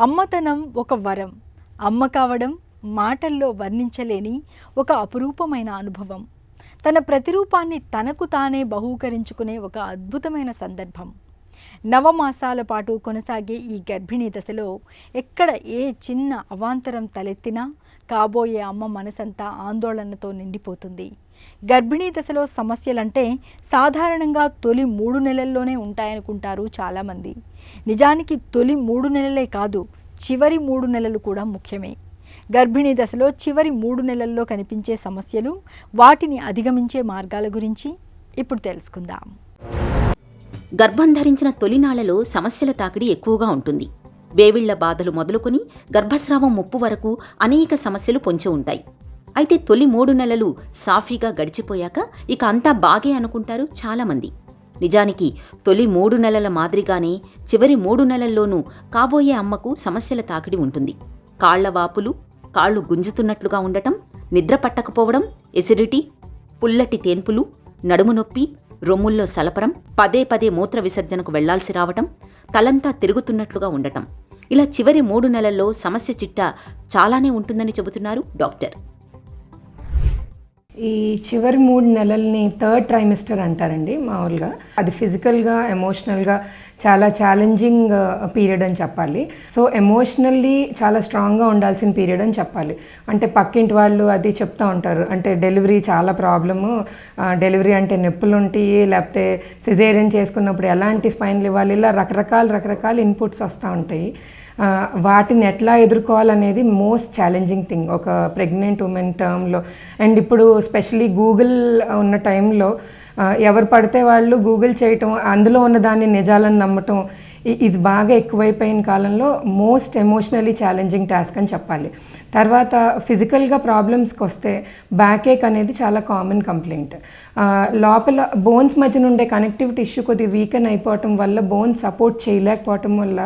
అమ్మతనం ఒక వరం. అమ్మ కావడం మాటల్లో వర్ణించలేని ఒక అపురూపమైన అనుభవం. తన ప్రతిరూపాన్ని తనకు తానే బహూకరించుకునే ఒక అద్భుతమైన సందర్భం. నవమాసాల పాటు కొనసాగే ఈ గర్భిణీ దశలో ఎక్కడ ఏ చిన్న అవాంతరం తలెత్తినా కాబోయే అమ్మ మనసంతా ఆందోళనతో నిండిపోతుంది. గర్భిణీ దశలో సమస్యలంటే సాధారణంగా తొలి 3 నెలల్లోనే ఉంటాయనుకుంటారు చాలామంది. నిజానికి తొలి 3 నెలలే కాదు, చివరి 3 నెలలు కూడా ముఖ్యమే. గర్భిణీ దశలో చివరి 3 నెలల్లో కనిపించే సమస్యలు, వాటిని అధిగమించే మార్గాల గురించి ఇప్పుడు తెలుసుకుందాం. గర్భం ధరించిన తొలినాళ్లలో సమస్యల తాకిడి ఎక్కువగా ఉంటుంది. వేవిళ్ల బాధలు మొదలుకొని గర్భస్రావం ముప్పు వరకు అనేక సమస్యలు పొంచి ఉంటాయి. అయితే తొలి 3 నెలలు సాఫీగా గడిచిపోయాక ఇక అంతా బాగే అనుకుంటారు చాలామంది. నిజానికి తొలి 3 నెలల మాదిరిగానే చివరి 3 నెలల్లోనూ కాబోయే అమ్మకు సమస్యల తాకిడి ఉంటుంది. కాళ్ల వాపులు, కాళ్లు గుంజుతున్నట్లుగా ఉండటం, నిద్ర పట్టకపోవడం, ఎసిడిటీ, పుల్లటి తేన్పులు, నడుము నొప్పి, రొమ్ముల్లో సలపరం, పదే పదే మూత్ర విసర్జనకు వెళ్లాల్సి రావటం, తలంతా తిరుగుతున్నట్లుగా ఉండటం. ఇలా చివరి 3 నెలల్లో సమస్య చిట్టా చాలానే ఉంటుందని చెబుతున్నారు డాక్టర్. ఈ చివరి 3 నెలల్ని థర్డ్ ట్రైమిస్టర్ అంటారండి మామూలుగా. అది ఫిజికల్గా, ఎమోషనల్గా చాలా ఛాలెంజింగ్ పీరియడ్ అని చెప్పాలి. సో ఎమోషనల్లీ చాలా స్ట్రాంగ్గా ఉండాల్సిన పీరియడ్ అని చెప్పాలి. అంటే పక్కింటి వాళ్ళు అది చెప్తూ ఉంటారు, అంటే డెలివరీ చాలా ప్రాబ్లము, డెలివరీ అంటే నొప్పులు ఉంటాయి, లేకపోతే సిజేరియన్ చేసుకున్నప్పుడు ఎలాంటి స్పైన్లు ఇవ్వాలి, ఇలా రకరకాల ఇన్పుట్స్ వస్తూ ఉంటాయి. వాటిని ఎట్లా ఎదుర్కోవాలనేది మోస్ట్ ఛాలెంజింగ్ థింగ్ ఒక ప్రెగ్నెంట్ ఉమెన్ టర్మ్లో. అండ్ ఇప్పుడు స్పెషలీ గూగుల్ ఉన్న టైంలో ఎవరు పడితే వాళ్ళు గూగుల్ చేయటం, అందులో ఉన్న దాన్ని నిజాలని నమ్మటం, ఇది బాగా ఎక్కువైపోయిన కాలంలో మోస్ట్ ఎమోషనలీ ఛాలెంజింగ్ టాస్క్ అని చెప్పాలి. తర్వాత ఫిజికల్గా ప్రాబ్లమ్స్కి వస్తే బ్యాక్ ఏక్ అనేది చాలా కామన్ కంప్లైంట్. లోపల బోన్స్ మధ్యన ఉండే కనెక్టివ్ టిష్యూ కొద్దిగా వీకెన్ అయిపోవటం వల్ల, బోన్స్ సపోర్ట్ చేయలేకపోవటం వల్ల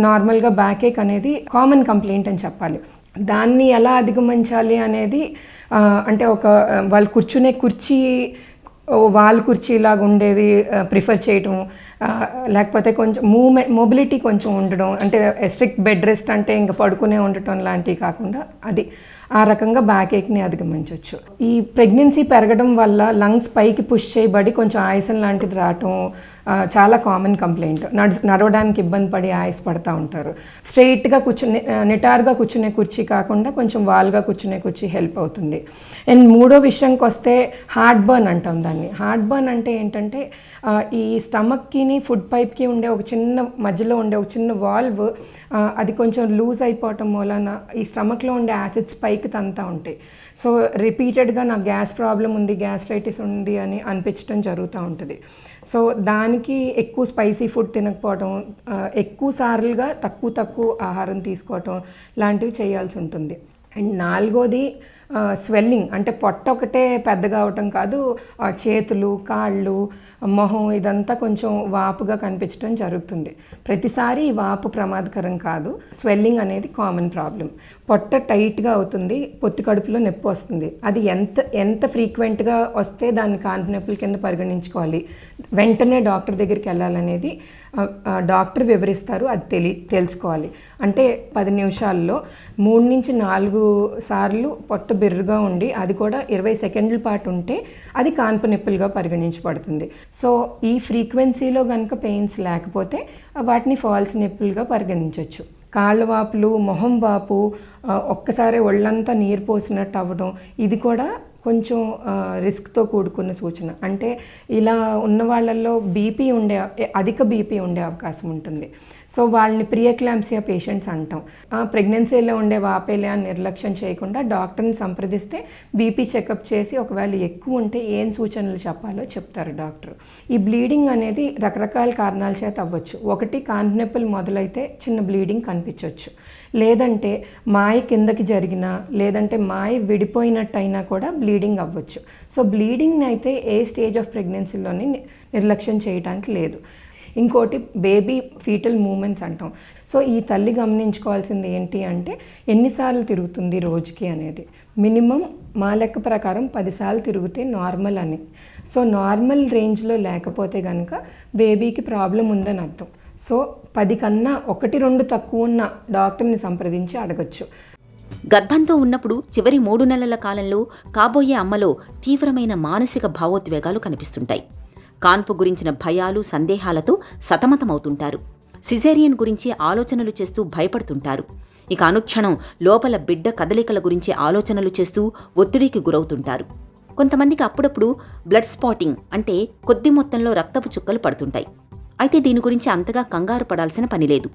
నార్మల్గా బ్యాక్ ఏక్ అనేది కామన్ కంప్లైంట్ అని చెప్పాలి. దాన్ని ఎలా అధిగమించాలి అనేది అంటే ఒక వాళ్ళు కూర్చునే కుర్చీ వాళ్ళ కుర్చీలాగా ఉండేది ప్రిఫర్ చేయటం, లేకపోతే కొంచెం మొబిలిటీ కొంచెం ఉండడం, అంటే స్ట్రిక్ట్ బెడ్ రెస్ట్ అంటే ఇంకా పడుకునే ఉండటం లాంటివి కాకుండా అది ఆ రకంగా బ్యాక్ ఏక్ని అధిగమించవచ్చు. ఈ ప్రెగ్నెన్సీ పెరగడం వల్ల లంగ్స్ పైకి పుష్ చేయబడి కొంచెం ఆయాసం లాంటిది రావటం చాలా కామన్ కంప్లైంట్. నడవడానికి ఇబ్బంది పడి ఆయాస పడుతూ ఉంటారు. స్ట్రెయిట్గా నిటారుగా కూర్చునే కుర్చీ కాకుండా కొంచెం వాల్గా కూర్చునే కుర్చీ హెల్ప్ అవుతుంది. అండ్ మూడో విషయంకి వస్తే హార్ట్ బర్న్ అంటాం దాన్ని. హార్ట్ బర్న్ అంటే ఏంటంటే ఈ స్టమక్కిని ఫుడ్ పైప్కి ఉండే ఒక చిన్న మధ్యలో ఉండే ఒక చిన్న వాల్వ్ అది కొంచెం లూజ్ అయిపోవటం మూలన ఈ స్టమక్లో ఉండే యాసిడ్స్ పైకి తంతా ఉంటాయి. సో రిపీటెడ్గా నాకు గ్యాస్ ప్రాబ్లం ఉంది, గ్యాస్ట్రైటిస్ ఉంది అని అనిపించడం జరుగుతూ ఉంటుంది. సో దానికి ఎక్కువ స్పైసీ ఫుడ్ తినకపోవటం, ఎక్కువ సార్లుగా తక్కువ ఆహారం తీసుకోవటం లాంటివి చేయాల్సి ఉంటుంది. అండ్ నాలుగోది స్వెల్లింగ్, అంటే పొట్ట ఒకటే పెద్దగా అవటం కాదు, చేతులు, కాళ్ళు, మొహం ఇదంతా కొంచెం వాపుగా కనిపించడం జరుగుతుంది. ప్రతిసారి ఈ వాపు ప్రమాదకరం కాదు. స్వెల్లింగ్ అనేది కామన్ ప్రాబ్లం. పొట్ట టైట్గా అవుతుంది, పొత్తి కడుపులో నొప్పి వస్తుంది. అది ఎంత ఫ్రీక్వెంట్గా వస్తే దాన్ని కాన్పు నొప్పుల కింద పరిగణించుకోవాలి, వెంటనే డాక్టర్ దగ్గరికి వెళ్ళాలనేది డాక్టర్ వివరిస్తారు. అది తెలుసుకోవాలి. అంటే 10 నిమిషాల్లో 3 నుంచి 4 సార్లు పొట్ట బిర్రుగా ఉండి అది కూడా 20 సెకండ్ల పాటు ఉంటే అది కాన్పు నొప్పులుగా పరిగణించబడుతుంది. సో ఈ ఫ్రీక్వెన్సీలో కనుక పెయిన్స్ లేకపోతే వాటిని ఫాల్స్ నొప్పులుగా పరిగణించవచ్చు. కాళ్ళ వాపులు, మొహం వాపు, ఒక్కసారి ఒళ్ళంతా నీరు పోసినట్టు అవ్వడం, ఇది కూడా కొంచెం రిస్క్తో కూడుకున్న సూచన. అంటే ఇలా ఉన్న వాళ్ళల్లో అధిక బీపీ ఉండే అవకాశం ఉంటుంది. సో వాళ్ళని ప్రియక్లాంప్సియా పేషెంట్స్ అంటాం. ప్రెగ్నెన్సీలో ఉండే వాపేలే అని నిర్లక్ష్యం చేయకుండా డాక్టర్ని సంప్రదిస్తే బీపీ చెకప్ చేసి ఒకవేళ ఎక్కువ ఉంటే ఏం సూచనలు చెప్పాలో చెప్తారు డాక్టర్. ఈ బ్లీడింగ్ అనేది రకరకాల కారణాల చేత అవ్వచ్చు. ఒకటి, కాన్పు నొప్పులు మొదలైతే చిన్న బ్లీడింగ్ కనిపించవచ్చు, లేదంటే మాయ కిందకి జరిగినా, లేదంటే మాయ విడిపోయినట్టయినా కూడా బ్లీడింగ్ అవ్వచ్చు. సో బ్లీడింగ్ని అయితే ఏ స్టేజ్ ఆఫ్ ప్రెగ్నెన్సీలోని నిర్లక్ష్యం చేయడానికి లేదు. ఇంకోటి బేబీ ఫీటల్ మూమెంట్స్ అంటాం. సో ఈ తల్లి గమనించుకోవాల్సింది ఏంటి అంటే ఎన్నిసార్లు తిరుగుతుంది రోజుకి అనేది. మినిమం మా లెక్క ప్రకారం 10 సార్లు తిరిగితే నార్మల్ అని. సో నార్మల్ రేంజ్లో లేకపోతే కనుక బేబీకి ప్రాబ్లం ఉందని అర్థం. సో 10 కన్నా 1-2 తక్కువ ఉన్న డాక్టర్ని సంప్రదించి అడగచ్చు. గర్భంతో ఉన్నప్పుడు చివరి 3 నెలల కాలంలో కాబోయే అమ్మలో తీవ్రమైన మానసిక భావోద్వేగాలు కనిపిస్తుంటాయి. కాన్పు గురించిన భయాలు, సందేహాలతో సతమతమవుతుంటారు. సిజేరియన్ గురించి ఆలోచనలు చేస్తూ భయపడుతుంటారు. ఇక అనుక్షణం లోపల బిడ్డ కదలికల గురించి ఆలోచనలు చేస్తూ ఒత్తిడికి గురవుతుంటారు. కొంతమందికి అప్పుడప్పుడు బ్లడ్ స్పాటింగ్ అంటే కొద్ది మొత్తంలో రక్తపు చుక్కలు పడుతుంటాయి. అయితే దీని గురించి అంతగా కంగారు పడాల్సిన పని లేదు.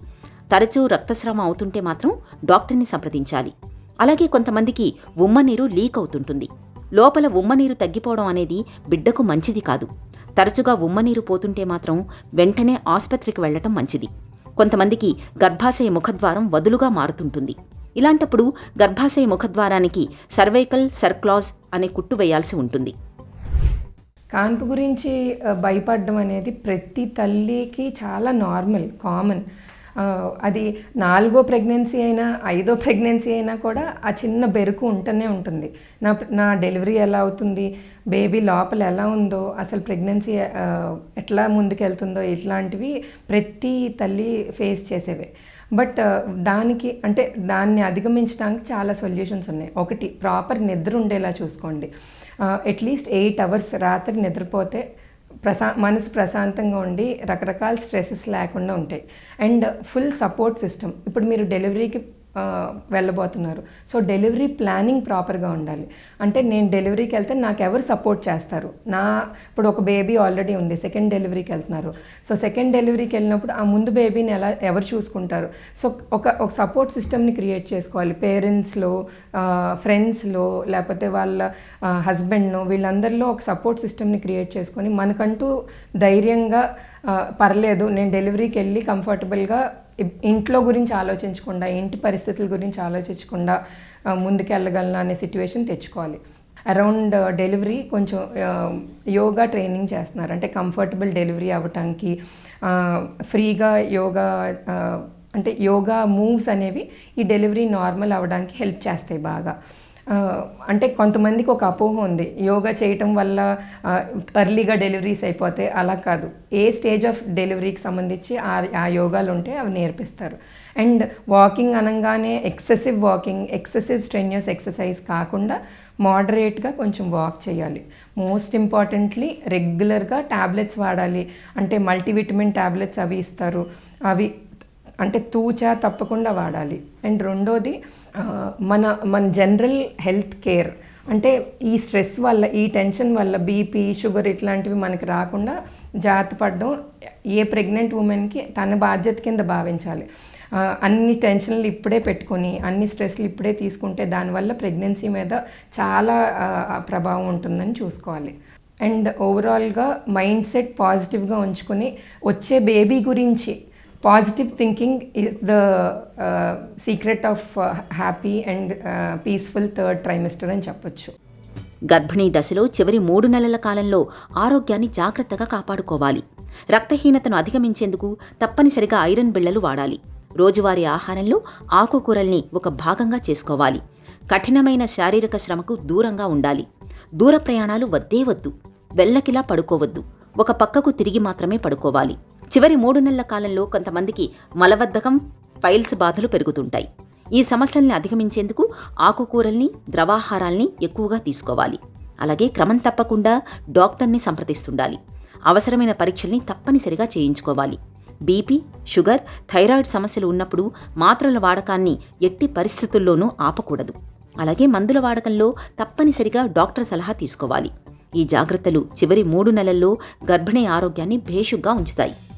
తరచూ రక్తస్రావం అవుతుంటే మాత్రం డాక్టర్ని సంప్రదించాలి. అలాగే కొంతమందికి ఉమ్మనీరు లీక్ అవుతుంటుంది. లోపల ఉమ్మనీరు తగ్గిపోవడం అనేది బిడ్డకు మంచిది కాదు. తరచుగా ఉమ్మనీరు పోతుంటే మాత్రం వెంటనే ఆసుపత్రికి వెళ్లటం మంచిది. కొంతమందికి గర్భాశయ ముఖద్వారం వదులుగా మారుతుంటుంది. ఇలాంటప్పుడు గర్భాశయ ముఖద్వారానికి సర్వైకల్ సర్క్లాజ్ అనే కుట్టు వేయాల్సి ఉంటుంది. కాన్పు గురించి భయపడడం అనేది ప్రతి తల్లికి చాలా నార్మల్, కామన్. అది 4వ ప్రెగ్నెన్సీ అయినా 5వ ప్రెగ్నెన్సీ అయినా కూడా ఆ చిన్న బెరుకు ఉంటూనే ఉంటుంది. నా డెలివరీ ఎలా అవుతుంది, బేబీ లోపల ఎలా ఉందో, అసలు ప్రెగ్నెన్సీ ఎట్లా ముందుకెళ్తుందో, ఇట్లాంటివి ప్రతి తల్లి ఫేస్ చేసేవే. బట్ దాన్ని అధిగమించడానికి చాలా సొల్యూషన్స్ ఉన్నాయి. ఒకటి, ప్రాపర్ నిద్ర ఉండేలా చూసుకోండి. అట్లీస్ట్ 8 అవర్స్ రాత్రి నిద్రపోతే మనసు ప్రశాంతంగా ఉండి రకరకాల స్ట్రెస్సెస్ లేకుండా ఉంటాయి. And full support system. ఇప్పుడు మీరు డెలివరీకి వెళ్ళబోతున్నారు. సో డెలివరీ ప్లానింగ్ ప్రాపర్గా ఉండాలి. అంటే నేను డెలివరీకి వెళ్తే నాకు ఎవరు సపోర్ట్ చేస్తారు, ఇప్పుడు ఒక బేబీ ఆల్రెడీ ఉంది, సెకండ్ డెలివరీకి వెళ్తున్నారు. సో సెకండ్ డెలివరీకి వెళ్ళినప్పుడు ఆ ముందు బేబీని ఎవరు చూసుకుంటారు? సో ఒక సపోర్ట్ సిస్టమ్ని క్రియేట్ చేసుకోవాలి. పేరెంట్స్లో, ఫ్రెండ్స్లో, లేకపోతే వాళ్ళ హస్బెండ్ను, వీళ్ళందరిలో ఒక సపోర్ట్ సిస్టమ్ని క్రియేట్ చేసుకొని మనకంటూ ధైర్యంగా పర్లేదు, నేను డెలివరీకి వెళ్ళి కంఫర్టబుల్గా ఇంట్లో గురించి ఆలోచించకుండా, ఇంటి పరిస్థితుల గురించి ఆలోచించకుండా ముందుకెళ్ళగలను అనే సిట్యువేషన్ తెచ్చుకోవాలి. అరౌండ్ డెలివరీ కొంచెం యోగా ట్రైనింగ్ చేస్తున్నారు. అంటే కంఫర్టబుల్ డెలివరీ అవ్వటానికి ఫ్రీగా యోగా మూవ్స్ అనేవి ఈ డెలివరీ నార్మల్ అవ్వడానికి హెల్ప్ చేస్తాయి బాగా. అంటే కొంతమందికి ఒక అపోహ ఉంది, యోగా చేయటం వల్ల ఎర్లీగా డెలివరీస్ అయిపోతే. అలా కాదు. ఏ స్టేజ్ ఆఫ్ డెలివరీకి సంబంధించి ఆ యోగాలు ఉంటే అవి నేర్పిస్తారు. అండ్ వాకింగ్ అనగానే excessive walking, excessive strenuous exercise కాకుండా మోడరేట్గా కొంచెం వాక్ చేయాలి. మోస్ట్ ఇంపార్టెంట్లీ రెగ్యులర్గా ట్యాబ్లెట్స్ వాడాలి. అంటే మల్టీవిటమిన్ ట్యాబ్లెట్స్ అవి ఇస్తారు, అవి తూచా తప్పకుండా వాడాలి. అండ్ రెండోది, మన జనరల్ హెల్త్ కేర్. అంటే ఈ స్ట్రెస్ వల్ల, ఈ టెన్షన్ వల్ల బీపీ, షుగర్ ఇట్లాంటివి మనకి రాకుండా జాగ్రత్త పడడం ఏ ప్రెగ్నెంట్ ఉమెన్కి తన బాధ్యత కింద భావించాలి. అన్ని టెన్షన్లు ఇప్పుడే పెట్టుకొని, అన్ని స్ట్రెస్లు ఇప్పుడే తీసుకుంటే దానివల్ల ప్రెగ్నెన్సీ మీద చాలా ప్రభావం ఉంటుందని చూసుకోవాలి. అండ్ ఓవరాల్గా మైండ్ సెట్ పాజిటివ్గా ఉంచుకొని వచ్చే బేబీ గురించి positive thinking is the secret of happy and peaceful third trimester అని చెప్పొచ్చు. గర్భిణీ దశలో చివరి 3 నెలల కాలంలో ఆరోగ్యాన్ని జాగ్రత్తగా కాపాడుకోవాలి. రక్తహీనతను అధిగమించేందుకు తప్పనిసరిగా ఐరన్ బిళ్లలు వాడాలి. రోజువారీ ఆహారంలో ఆకుకూరల్ని ఒక భాగంగా చేసుకోవాలి. కఠినమైన శారీరక శ్రమకు దూరంగా ఉండాలి. దూర ప్రయాణాలు వద్దే వద్దు. వెల్లకిలా పడుకోవద్దు. ఒక పక్కకు తిరిగి మాత్రమే పడుకోవాలి. చివరి 3 నెలల కాలంలో కొంతమందికి మలబద్ధకం, పైల్స్ బాధలు పెరుగుతుంటాయి. ఈ సమస్యల్ని అధిగమించేందుకు ఆకుకూరల్ని, ద్రవాహారాల్ని ఎక్కువగా తీసుకోవాలి. అలాగే క్రమం తప్పకుండా డాక్టర్ని సంప్రదిస్తుండాలి. అవసరమైన పరీక్షల్ని తప్పనిసరిగా చేయించుకోవాలి. బీపీ, షుగర్, థైరాయిడ్ సమస్యలు ఉన్నప్పుడు మాత్రల వాడకాన్ని ఎట్టి పరిస్థితుల్లోనూ ఆపకూడదు. అలాగే మందుల వాడకంలో తప్పనిసరిగా డాక్టర్ సలహా తీసుకోవాలి. ఈ జాగ్రత్తలు చివరి 3 నెలల్లో గర్భిణీ ఆరోగ్యాన్ని భేషుగ్గా ఉంచుతాయి.